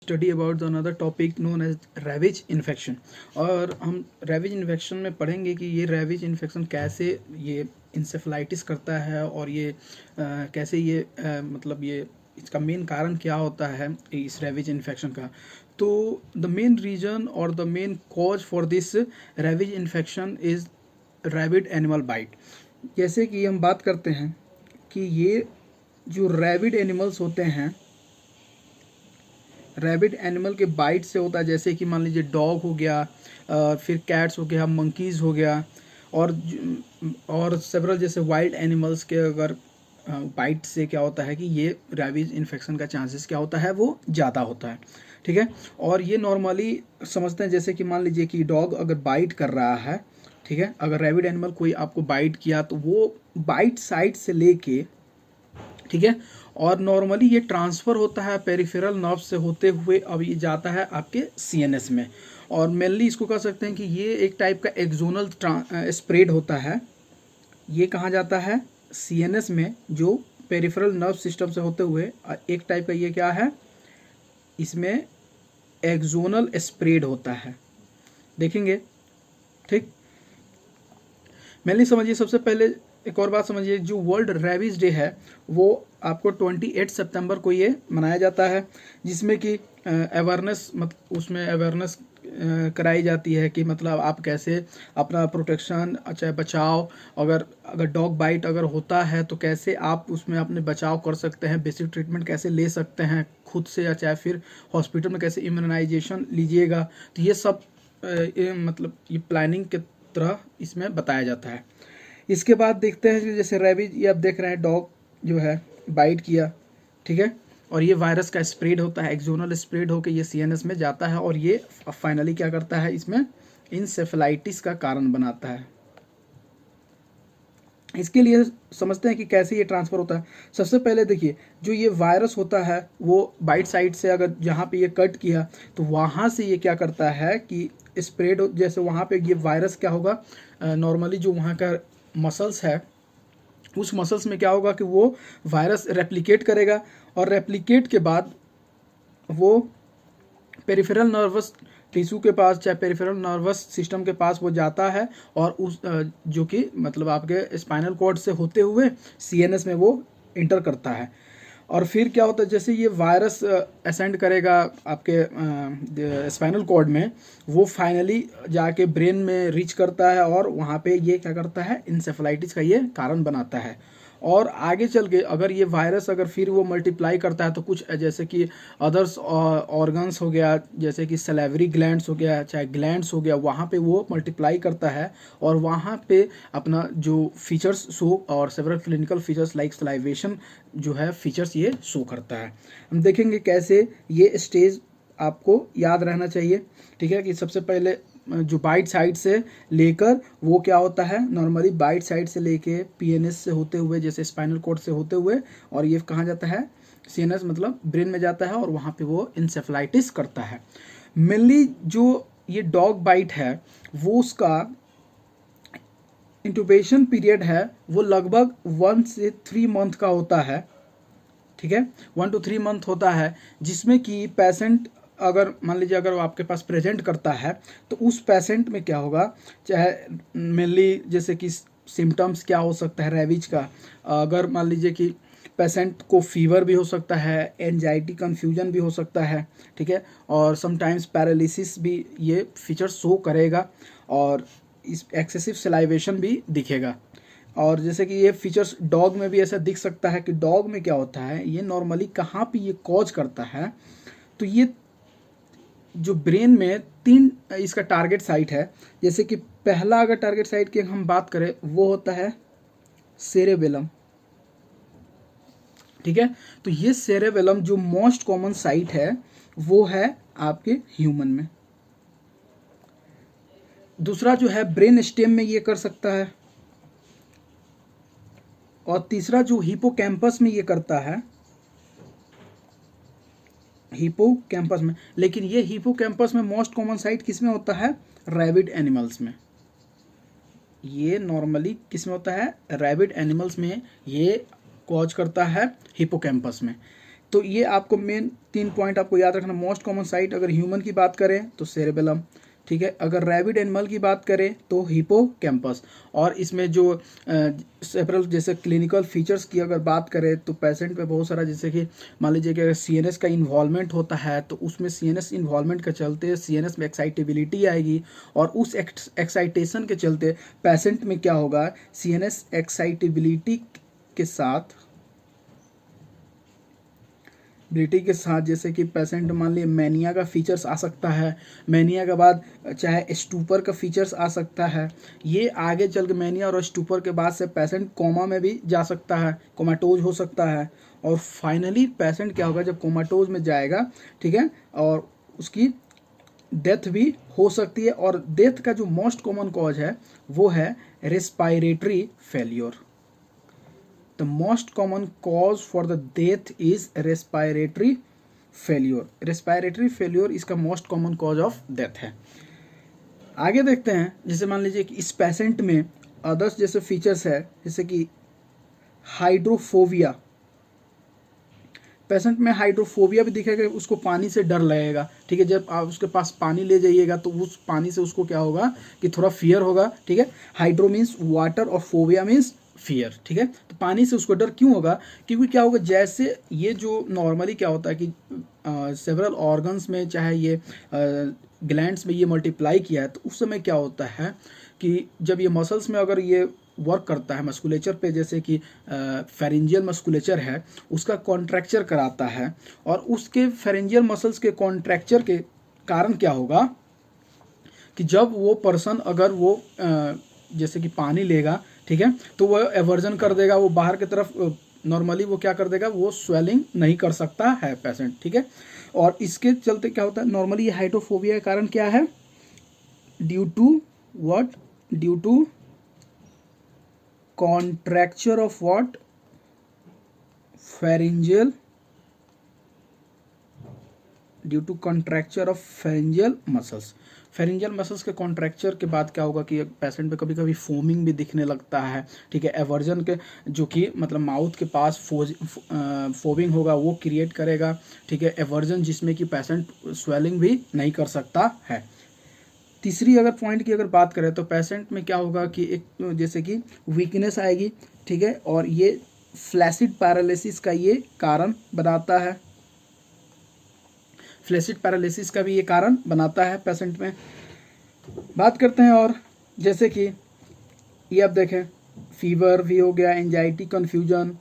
study about the another topic known as rabies infection. और हम rabies infection में पढ़ेंगे कि ये रैबिज इन्फेक्शन कैसे ये इंसेफेलाइटिस करता है और ये कैसे ये मतलब ये इसका मेन कारण क्या होता है इस रैबिज इन्फेक्शन का। तो द मेन रीजन और the main cause for this rabies infection is rabid animal bite. जैसे कि हम बात करते हैं कि ये जो रैबिड एनिमल्स होते हैं, रैबिड एनिमल के बाइट से होता है, जैसे कि मान लीजिए डॉग हो गया, फिर कैट्स हो गया, मंकीज़ हो गया, और सेवरल जैसे वाइल्ड एनिमल्स के अगर बाइट से क्या होता है कि ये रैबिज इन्फेक्शन का चांसेस क्या होता है वो ज़्यादा होता है। ठीक है, और ये नॉर्मली समझते हैं जैसे कि मान लीजिए कि डॉग अगर बाइट कर रहा है, ठीक है, अगर रैबिड एनिमल कोई आपको बाइट किया तो वो बाइट साइड से लेके, ठीक है, और नॉर्मली ये ट्रांसफ़र होता है पेरिफेरल नर्व से होते हुए अब ये जाता है आपके सीएनएस में। और मेनली इसको कह सकते हैं कि ये एक टाइप का एक्सोनल स्प्रेड होता है। ये कहाँ जाता है? सीएनएस में, जो पेरिफेरल नर्व सिस्टम से होते हुए एक टाइप का ये क्या है, इसमें एक्सोनल स्प्रेड होता है, देखेंगे। ठीक, मेनली समझिए, सबसे पहले एक और बात समझिए, जो वर्ल्ड रैबिज डे है वो आपको 28 सितंबर को ये मनाया जाता है, जिसमें कि अवेयरनेस उसमें अवेयरनेस कराई जाती है कि मतलब आप कैसे अपना प्रोटेक्शन, चाहे बचाव, अगर डॉग बाइट अगर होता है तो कैसे आप उसमें अपने बचाव कर सकते हैं, बेसिक ट्रीटमेंट कैसे ले सकते हैं खुद से, या चाहे फिर हॉस्पिटल में कैसे इम्यूनाइजेशन लीजिएगा। तो ये सब मतलब ये प्लानिंग के तरह इसमें बताया जाता है। इसके बाद देखते हैं कि जैसे रैबिज, ये आप देख रहे हैं डॉग जो है बाइट किया, ठीक है, और ये वायरस का स्प्रेड होता है, एक्सोनल स्प्रेड होकर ये सीएनएस में जाता है और ये फाइनली क्या करता है, इसमें इंसेफेलाइटिस का कारण बनाता है। इसके लिए समझते हैं कि कैसे ये ट्रांसफ़र होता है। सबसे पहले देखिए, जो ये वायरस होता है वो बाइट साइड से अगर जहाँ पे ये कट किया तो वहाँ से ये क्या करता है कि स्प्रेड, जैसे वहाँ पे ये वायरस क्या होगा, नॉर्मली जो वहाँ का मसल्स है उस मसल्स में क्या होगा कि वो वायरस रेप्लिकेट करेगा, और रेप्लिकेट के बाद वो पेरिफेरल नर्वस टिश्यू के पास, चाहे पेरिफेरल नर्वस सिस्टम के पास वो जाता है, और उस जो कि मतलब आपके स्पाइनल कॉर्ड से होते हुए सीएनएस में वो इंटर करता है। और फिर क्या होता है, जैसे ये वायरस असेंड करेगा आपके स्पाइनल कॉर्ड में, वो फाइनली जाके ब्रेन में रीच करता है और वहाँ पे ये क्या करता है, इंसेफेलाइटिस का ये कारण बनाता है। और आगे चल के अगर ये वायरस अगर फिर वो मल्टीप्लाई करता है तो कुछ जैसे कि अदर्स ऑर्गन्स हो गया, जैसे कि सलेवरी ग्लैंड्स हो गया, चाहे ग्लैंड्स हो गया, वहाँ पे वो मल्टीप्लाई करता है और वहाँ पे अपना जो फीचर्स शो, और several clinical features like salivation जो है फीचर्स ये शो करता है। हम देखेंगे कैसे ये स्टेज आपको याद रहना चाहिए। ठीक है, कि सबसे पहले जो बाइट साइड से लेकर वो क्या होता है, नॉर्मली बाइट साइड से लेके पीएनएस से होते हुए, जैसे स्पाइनल कॉर्ड से होते हुए, और ये कहाँ जाता है, सीएनएस मतलब ब्रेन में जाता है और वहाँ पे वो इंसेफेलाइटिस करता है। मेनली जो ये डॉग बाइट है वो उसका इंक्यूबेशन पीरियड है वो लगभग 1 से 3 मंथ का होता है। ठीक है, 1 to 3 मंथ होता है, जिसमें कि पेशेंट अगर मान लीजिए अगर वो आपके पास प्रेजेंट करता है तो उस पेशेंट में क्या होगा, चाहे मेनली जैसे कि सिम्टम्स क्या हो सकता है रैबिज का, अगर मान लीजिए कि पेशेंट को फीवर भी हो सकता है, एंजाइटी कन्फ्यूजन भी हो सकता है, ठीक है, और समटाइम्स पैरालिसिस भी ये फीचर शो करेगा, और इस एक्सेसिव सलाइवेशन भी दिखेगा। और जैसे कि ये फीचर्स डॉग में भी ऐसा दिख सकता है कि डॉग में क्या होता है, ये नॉर्मली कहाँ पे ये कॉज करता है, तो ये जो ब्रेन में 3 इसका टारगेट साइट है। जैसे कि पहला अगर टारगेट साइट की हम बात करें वो होता है सेरेबेलम। ठीक है, तो ये सेरेबेलम जो मोस्ट कॉमन साइट है वो है आपके ह्यूमन में। दूसरा जो है ब्रेन स्टेम में ये कर सकता है, और तीसरा जो हिपोकैम्पस में ये करता है, हिपोकैम्पस में। लेकिन ये हिपोकैम्पस में मोस्ट कॉमन साइट किस में होता है, रैबिड एनिमल्स में। ये नॉर्मली किस में होता है, रैबिड एनिमल्स में ये कॉज करता है हिपोकैम्पस में। तो ये आपको मेन 3 पॉइंट आपको याद रखना। मोस्ट कॉमन साइट अगर ह्यूमन की बात करें तो सेरेबेलम, ठीक है। अगर रैबिड एनिमल की बात करें तो हिपोकैम्पस। और इसमें जो सेपरल जैसे क्लिनिकल फीचर्स की अगर बात करें तो पेशेंट पे बहुत सारा, जैसे कि मान लीजिए कि अगर सीएनएस का इन्वॉल्वमेंट होता है तो उसमें सीएनएस इन्वॉल्वमेंट के चलते सीएनएस में एक्साइटेबिलिटी आएगी, और उस एक्साइटेशन के चलते पेशेंट में क्या होगा, सीएनएस एक्साइटेबिलिटी के साथ जैसे कि पेशेंट मान लीजिए मैनिया का फीचर्स आ सकता है, मैनिया के बाद चाहे स्टूपर का फीचर्स आ सकता है। ये आगे चल के मैनिया और स्टूपर के बाद से पेशेंट कोमा में भी जा सकता है, कोमाटोज हो सकता है। और फाइनली पेशेंट क्या होगा जब कोमाटोज में जाएगा, ठीक है, और उसकी डेथ भी हो सकती है। और डेथ का जो मोस्ट कॉमन कॉज है वो है respiratory failure. The most common cause for the death is respiratory failure. Respiratory failure इसका most common cause of death है। आगे देखते हैं, जैसे मान लीजिए कि इस पेशेंट में अदर्स जैसे फीचर्स है, जैसे कि हाइड्रोफोबिया। पेशेंट में हाइड्रोफोबिया भी दिखेगा, उसको पानी से डर लगेगा, ठीक है। जब आप उसके पास पानी ले जाइएगा तो उस पानी से उसको क्या होगा कि थोड़ा फियर होगा, ठीक है। हाइड्रो मीन्स वाटर और फोबिया मीन्स फियर, ठीक है। तो पानी से उसको डर क्यों होगा, क्योंकि क्या होगा, जैसे ये जो नॉर्मली क्या होता है कि सेवरल ऑर्गन्स में चाहे ये ग्लैंड्स में ये मल्टीप्लाई किया है, तो उस समय क्या होता है कि जब ये मसल्स में अगर ये वर्क करता है मस्कुलेचर पे, जैसे कि फेरेंजियल मस्कुलेचर है, उसका कॉन्ट्रैक्चर कराता है, और उसके फेरेंजियल मसल्स के कॉन्ट्रैक्चर के कारण क्या होगा कि जब वो पर्सन अगर वो जैसे कि पानी लेगा, ठीक है, तो वो एवर्जन कर देगा, वो बाहर की तरफ नॉर्मली वो क्या कर देगा, वो स्वेलिंग नहीं कर सकता है पेशेंट, ठीक है। और इसके चलते क्या होता है, नॉर्मली ये हाइड्रोफोबिया का कारण क्या है, due to what, due to contracture of what, pharyngeal, due to contracture of pharyngeal muscles. Pharyngeal muscles के कॉन्ट्रैक्चर के बाद क्या होगा कि पेशेंट पे कभी कभी फोमिंग भी दिखने लगता है, ठीक है। एवर्जन के जो कि मतलब माउथ के पास फोमिंग होगा वो क्रिएट करेगा, ठीक है। एवर्जन जिसमें कि पेशेंट स्वेलिंग भी नहीं कर सकता है। तीसरी अगर पॉइंट की अगर बात करें तो पेशेंट में क्या होगा कि एक जैसे कि वीकनेस आएगी, ठीक है, और ये फ्लैसिड पैरालिसिस का ये कारण बनाता है, फ्लैसिड पैरालिसिस का भी ये कारण बनाता है पेशेंट में। बात करते हैं और जैसे कि ये आप देखें, फीवर भी हो गया, एंजाइटी, कन्फ्यूजन,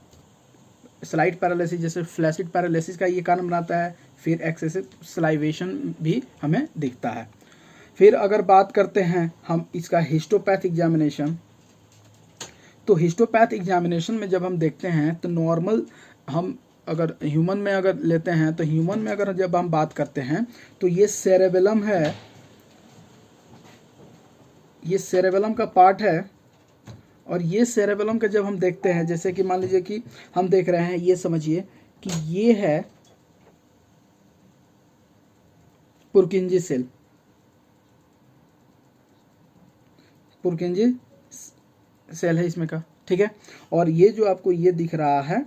स्लाइड पैरालिसिस जैसे फ्लैसिड पैरालिसिस का ये कारण बनाता है। फिर एक्सेसिव सलाइवेशन भी हमें दिखता है। फिर अगर बात करते हैं हम इसका हिस्टोपैथ एग्जामिनेशन, तो हिस्टोपैथ एग्जामिनेशन में जब हम देखते हैं तो नॉर्मल हम अगर ह्यूमन में अगर लेते हैं तो ह्यूमन में अगर जब हम बात करते हैं तो ये सेरेबेलम है, ये सेरेबेलम का पार्ट है। और ये सेरेबेलम का जब हम देखते हैं, जैसे कि मान लीजिए कि हम देख रहे हैं, ये समझिए कि ये है पुरकिंजी सेल, पुरकिंजी सेल है इसमें का, ठीक है। और ये जो आपको ये दिख रहा है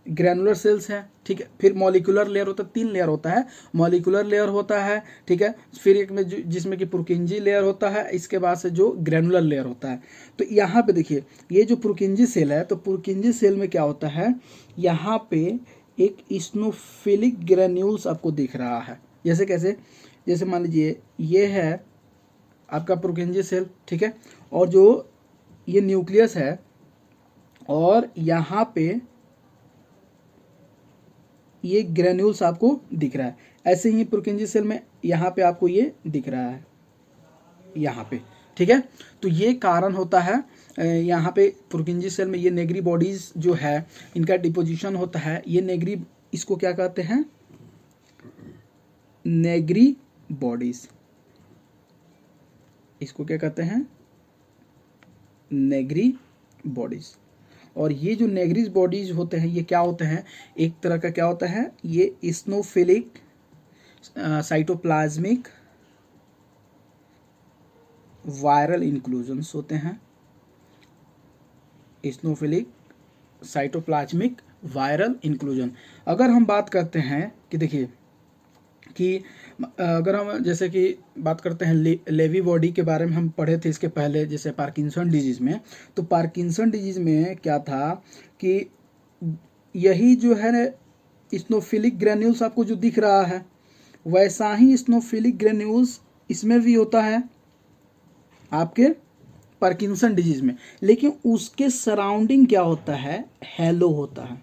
ग्रैनुलर सेल्स है, ठीक है। फिर मॉलिक्यूलर लेयर होता है, 3 लेयर होता है, मॉलिक्यूलर लेयर होता है, ठीक है। फिर एक में जिसमें कि पुरकिंजी लेयर होता है, इसके बाद से जो ग्रैनुलर लेयर होता है। तो यहाँ पे देखिए ये जो पुरकिंजी सेल है, तो पुरकिंजी सेल में क्या होता है, यहाँ पे एक इस्नोफिलिक ग्रैन्यूल्स आपको दिख रहा है। जैसे कैसे, जैसे मान लीजिए ये है आपका पुरकिंजी सेल, ठीक है, और जो ये न्यूक्लियस है, और यहाँ पे ये ग्रेन्यूल्स आपको दिख रहा है। ऐसे ही पुरकिंजी सेल में यहाँ पे आपको ये दिख रहा है, यहाँ पे, ठीक है। तो ये कारण होता है, यहाँ पे पुरकिंजी सेल में ये नेगरी बॉडीज जो है इनका डिपोजिशन होता है। ये नेगरी, इसको क्या कहते हैं, नेगरी बॉडीज, इसको क्या कहते हैं, नेगरी बॉडीज। और ये जो नेग्रीज बॉडीज होते हैं ये क्या होते हैं, एक तरह का क्या होता है, ये इस्नोफिलिक साइटोप्लाज्मिक वायरल इंक्लूजन्स होते हैं, इस्नोफिलिक साइटोप्लाज्मिक वायरल इंक्लूजन। अगर हम बात करते हैं कि देखिए कि अगर हम जैसे कि बात करते हैं लेवी बॉडी के बारे में, हम पढ़े थे इसके पहले जैसे पार्किंसन डिजीज़ में। तो पार्किंसन डिजीज़ में क्या था कि यही जो है स्नोफिलिक ग्रेन्यूल्स आपको जो दिख रहा है, वैसा ही स्नोफिलिक ग्रेन्यूल्स इसमें भी होता है आपके पार्किंसन डिजीज़ में, लेकिन उसके सराउंडिंग क्या होता है, हेलो होता है,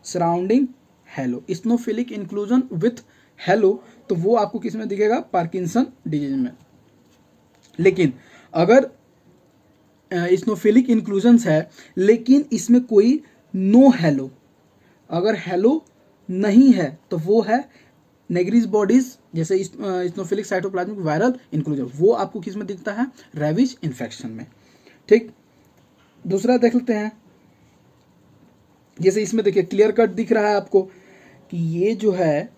सराउंडिंग हेलो, स्नोफिलिक इंक्लूजन विथ हेलो। तो वो आपको किस में दिखेगा, पार्किंसन डिजीज में। लेकिन अगर स्नोफिलिक इंक्लूजन्स है लेकिन इसमें कोई नो हेलो, अगर हेलो नहीं है तो वो है नेग्रीज बॉडीज, जैसे स्नोफिलिक साइटोप्लाज्मिक वायरल इंक्लूजन, वो आपको किस में दिखता है, रेबिज इन्फेक्शन में। ठीक, दूसरा देख लेते हैं। जैसे इसमें देखिए क्लियर कट दिख रहा है आपको कि ये जो है,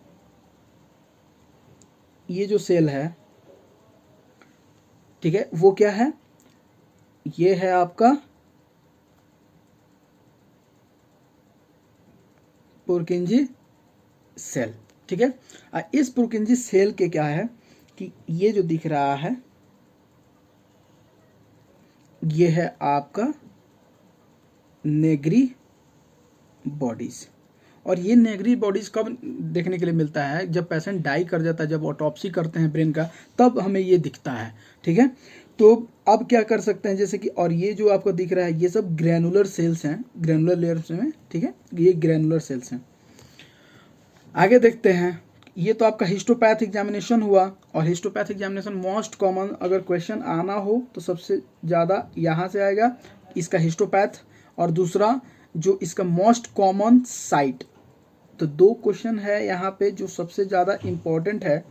ये जो सेल है, ठीक है, वो क्या है, ये है आपका पुरकिंजी सेल। ठीक है, इस पुरकिंजी सेल के क्या है कि ये जो दिख रहा है ये है आपका नेग्री बॉडीज। और ये नेग्री बॉडीज कब देखने के लिए मिलता है, जब पेशेंट डाई कर जाता है, जब ऑटोप्सी करते हैं ब्रेन का, तब हमें ये दिखता है। ठीक है, तो अब क्या कर सकते हैं, जैसे कि और ये जो आपको दिख रहा है ये सब ग्रैनुलर सेल्स हैं, ग्रैनुलर लेयर्स में। ठीक है, ये ग्रैनुलर सेल्स हैं। आगे देखते हैं, ये तो आपका हिस्टोपैथ एग्जामिनेशन हुआ। और हिस्टोपैथ एग्जामिनेशन मोस्ट कॉमन अगर क्वेश्चन आना हो तो सबसे ज़्यादा यहाँ से आएगा इसका हिस्टोपैथ, और दूसरा जो इसका मोस्ट कॉमन साइट। तो दो क्वेश्चन है यहाँ पे जो सबसे ज़्यादा इम्पोर्टेंट है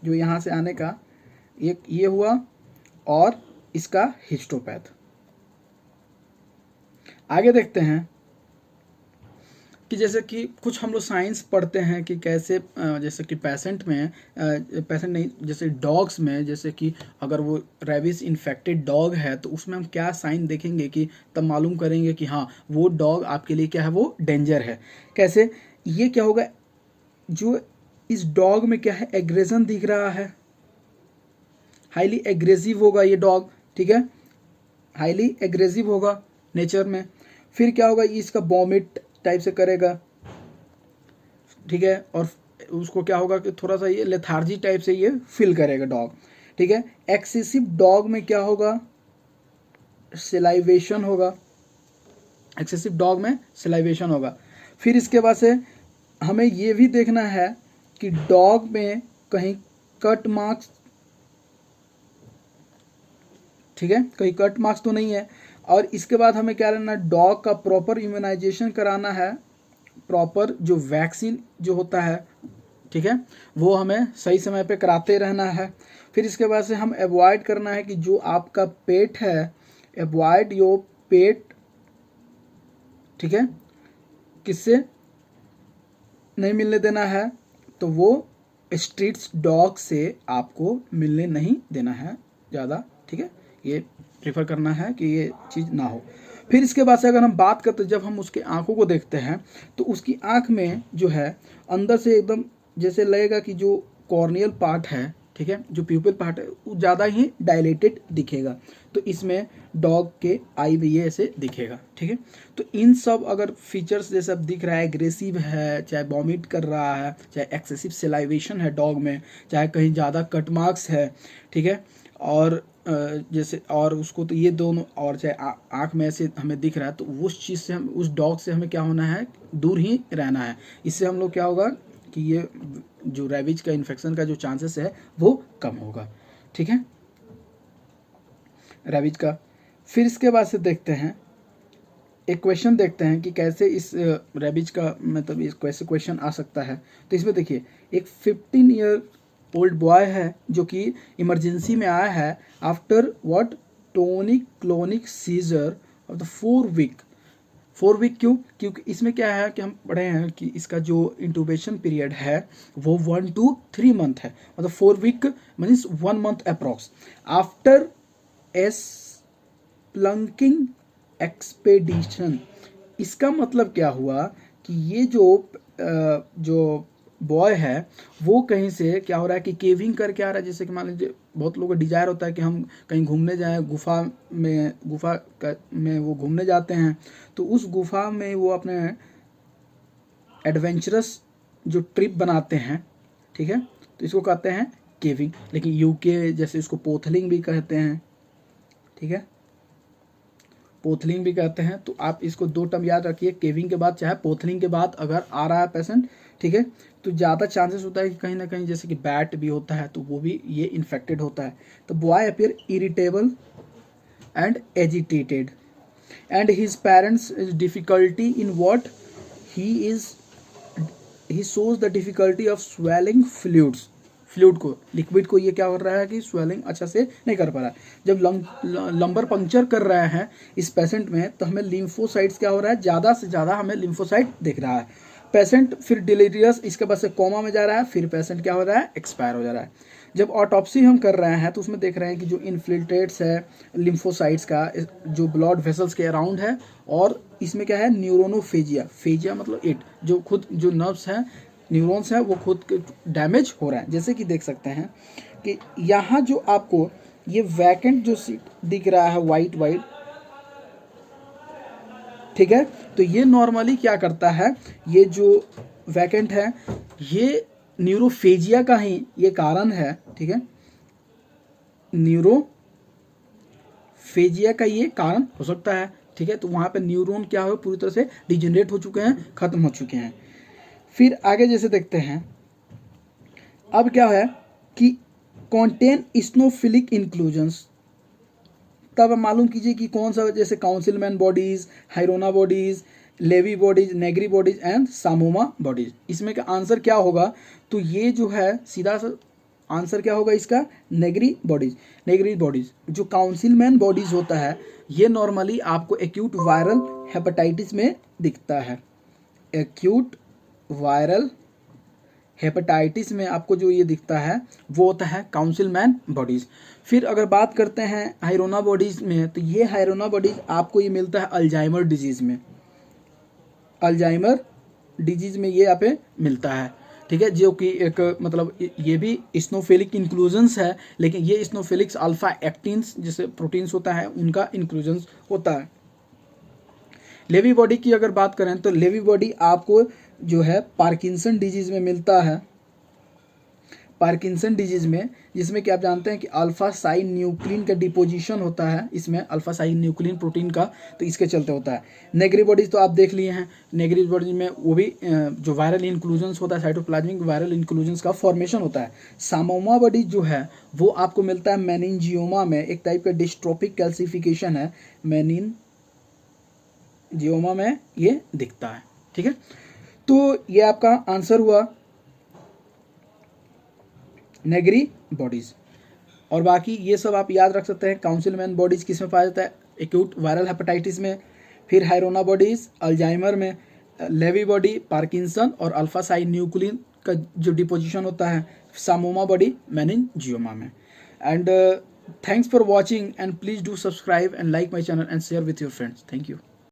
जो यहाँ से आने का, एक ये हुआ और इसका हिस्टोपैथ। आगे देखते हैं कि जैसे कि कुछ हम लोग साइंस पढ़ते हैं कि कैसे जैसे कि पेशेंट में, पेशेंट नहीं, जैसे डॉग्स में, जैसे कि अगर वो रेबिस इन्फेक्टेड डॉग है तो उसमें हम क्या साइन देखेंगे कि तब मालूम करेंगे कि हाँ वो डॉग आपके लिए क्या है, वो डेंजर है। कैसे, ये क्या होगा, जो इस डॉग में क्या है, एग्रेशन दिख रहा है, हाईली एग्रेसिव होगा ये डॉग। ठीक है, हाईली एग्रेसिव होगा नेचर में। फिर क्या होगा, ये इसका वॉमिट टाइप से करेगा। ठीक है, और उसको क्या होगा कि थोड़ा सा ये लेथार्जी टाइप से ये फील करेगा डॉग। ठीक है, एक्सेसिव डॉग में क्या होगा, सिलाइवेशन होगा, एक्सेसिव डॉग में सिलाइवेशन होगा। फिर इसके बाद से हमें ये भी देखना है कि डॉग में कहीं कट मार्क्स, ठीक है, कहीं कट मार्क्स तो नहीं है। और इसके बाद हमें क्या लेना है, डॉग का प्रॉपर इम्यूनाइजेशन कराना है, प्रॉपर जो वैक्सीन जो होता है, ठीक है, वो हमें सही समय पे कराते रहना है। फिर इसके बाद से हम अवॉइड करना है कि जो आपका पेट है, अवॉइड योर पेट, ठीक है, किससे नहीं मिलने देना है, तो वो स्ट्रीट्स डॉग से आपको मिलने नहीं देना है ज़्यादा। ठीक है, ये प्रेफर करना है कि ये चीज़ ना हो। फिर इसके बाद से अगर हम बात करते हैं, जब हम उसके आँखों को देखते हैं तो उसकी आँख में जो है अंदर से एकदम जैसे लगेगा कि जो कॉर्नियल पार्ट है, ठीक है, जो प्यूपिल पार्ट है वो ज़्यादा ही डायलेटेड दिखेगा। तो इसमें डॉग के आई में ये ऐसे दिखेगा। ठीक है, तो इन सब अगर फीचर्स जैसे अब दिख रहा है, एग्रेसिव है, चाहे वॉमिट कर रहा है, चाहे एक्सेसिव सिलाइवेशन है डॉग में, चाहे कहीं ज़्यादा कट मार्क्स है, ठीक है, और जैसे और उसको तो ये दोनों, और चाहे आँख में ऐसे हमें दिख रहा है, तो उस चीज़ से हम, उस डॉग से हमें क्या होना है, दूर ही रहना है। इससे हम लोग क्या होगा कि ये जो रेबीज का इन्फेक्शन का जो चांसेस है वो कम होगा। ठीक है, रेबीज का। फिर इसके बाद से देखते हैं एक क्वेश्चन, देखते हैं कि कैसे इस रेबीज का मतलब इस कैसे क्वेश्चन आ सकता है। तो इसमें देखिए एक 15 ईयर ओल्ड बॉय है जो कि इमरजेंसी में आया है after what, tonic clonic seizure of the 4 week. 4 week क्यों, क्योंकि इसमें क्या है कि हम पढ़े हैं कि इसका जो इंटूबेशन पीरियड है वो 1 to 3 मंथ है, मतलब 4 week means 1 month approx. After spelunking expedition, इसका मतलब क्या हुआ कि ये जो बॉय है वो कहीं से क्या हो रहा है कि केविंग करके आ रहा है। जैसे कि मान लीजिए बहुत लोगों का डिजायर होता है कि हम कहीं घूमने जाएं, में वो घूमने जाते हैं, तो उस गुफा में वो अपने एडवेंचरस जो ट्रिप बनाते हैं, ठीक है, तो इसको कहते हैं केविंग। लेकिन यूके जैसे इसको पोथलिंग भी कहते हैं, ठीक है, पोथलिंग भी कहते हैं। तो आप इसको 2 टर्म याद रखिए, केविंग के बाद चाहे पोथलिंग के बाद अगर आ रहा है पेशेंट, ठीक है, तो ज़्यादा चांसेस होता है कि कहीं ना कहीं जैसे कि बैट भी होता है तो वो भी ये इन्फेक्टेड होता है। तो boy appear irritable and agitated and his parents difficulty in what he shows the difficulty of swelling fluid को, लिक्विड को ये क्या कर रहा है कि स्वेलिंग अच्छा से नहीं कर पा रहा है। जब लंबर पंक्चर कर रहे हैं इस पेशेंट में तो हमें लिम्फोसाइट्स क्या हो रहा है, ज़्यादा से ज़्यादा हमें लिम्फोसाइट दिख रहा है। पेशेंट फिर डिलीरियस, इसके बाद से कोमा में जा रहा है, फिर पेशेंट क्या हो रहा है, एक्सपायर हो जा रहा है। जब ऑटोप्सी हम कर रहे हैं तो उसमें देख रहे हैं कि जो इन्फिल्ट्रेट्स है लिम्फोसाइट्स का जो ब्लड वेसल्स के अराउंड है, और इसमें क्या है, न्यूरोनोफेजिया, फेजिया मतलब इट, जो खुद जो नर्व्स हैं, न्यूरॉन्स हैं, वो खुद डैमेज हो रहा है। जैसे कि देख सकते हैं कि यहाँ जो आपको ये वैकेंट जो सीट दिख रहा है वाइट, ठीक है, तो ये नॉर्मली क्या करता है, ये जो वैकेंट है ये न्यूरोफेजिया का ही ये कारण है, ठीक है, न्यूरोफेजिया का ये कारण हो सकता है, ठीक है। तो वहाँ पे न्यूरॉन क्या हो, पूरी तरह से डिजेनरेट हो चुके हैं, खत्म हो चुके हैं। फिर आगे जैसे देखते हैं, अब क्या है कि कॉन्टेन इस्नोफिलिक इंक्लूजन्स, तब आप मालूम कीजिए कि कौन सा, जैसे Councilman bodies, Hirano bodies, Lewy bodies, Negri bodies and psammoma bodies. इसमें का आंसर क्या होगा, तो ये जो है सीधा सा आंसर क्या होगा इसका, नेग्री बॉडीज। जो काउंसिलमैन बॉडीज होता है ये नॉर्मली आपको एक्यूट वायरल हेपेटाइटिस में दिखता है। एक्यूट वायरल हेपेटाइटिस में आपको जो ये दिखता है वो होता है काउंसिलमैन बॉडीज। फिर अगर बात करते हैं हाइरोना बॉडीज में, तो ये हाइरोना बॉडीज आपको ये मिलता है अल्जाइमर डिजीज में, अल्जाइमर डिजीज में ये यहाँ पे मिलता है, ठीक है, जो कि एक मतलब ये भी स्नोफिलिक इंक्लूजन्स है, लेकिन ये स्नोफिलिक्स अल्फा एक्टिन्स जैसे प्रोटीन्स होता है उनका इंक्लूजन्स होता है। लेवी बॉडी की अगर बात करें तो लेवी बॉडी आपको जो है पार्किंसन डिजीज में मिलता है, पार्किंसन डिजीज में, जिसमें कि आप जानते हैं कि अल्फा साइन न्यूक्लिन का डिपोजिशन होता है इसमें, अल्फा साइन न्यूक्लिन प्रोटीन का, तो इसके चलते होता है। नेग्री बॉडीज तो आप देख लिए हैं, नेग्री बॉडीज में वो भी जो वायरल इंक्लूजन्स होता है, साइटोप्लाज्मिक वायरल इंक्लूजन्स का फॉर्मेशन होता है। सामोमा बॉडीज जो है वो आपको मिलता है मेनिनजियोमा में, एक टाइप का डिस्ट्रोफिक कैल्सिफिकेशन है, मेनिनजियोमा में ये दिखता है, ठीक है। तो ये आपका आंसर हुआ नेग्री बॉडीज। और बाकी ये सब आप याद रख सकते हैं। काउंसिलमैन बॉडीज किस में पाया जाता है, एक्यूट वायरल हेपेटाइटिस में, फिर हाइरोना बॉडीज अल्जाइमर में, लेवी बॉडी पार्किंसन और अल्फा साइन न्यूक्लिन का जो डिपोजिशन होता है सामोमा बॉडी मेनिनजियोमा में। And thanks for watching and please do subscribe and like my channel and share with your friends. Thank you.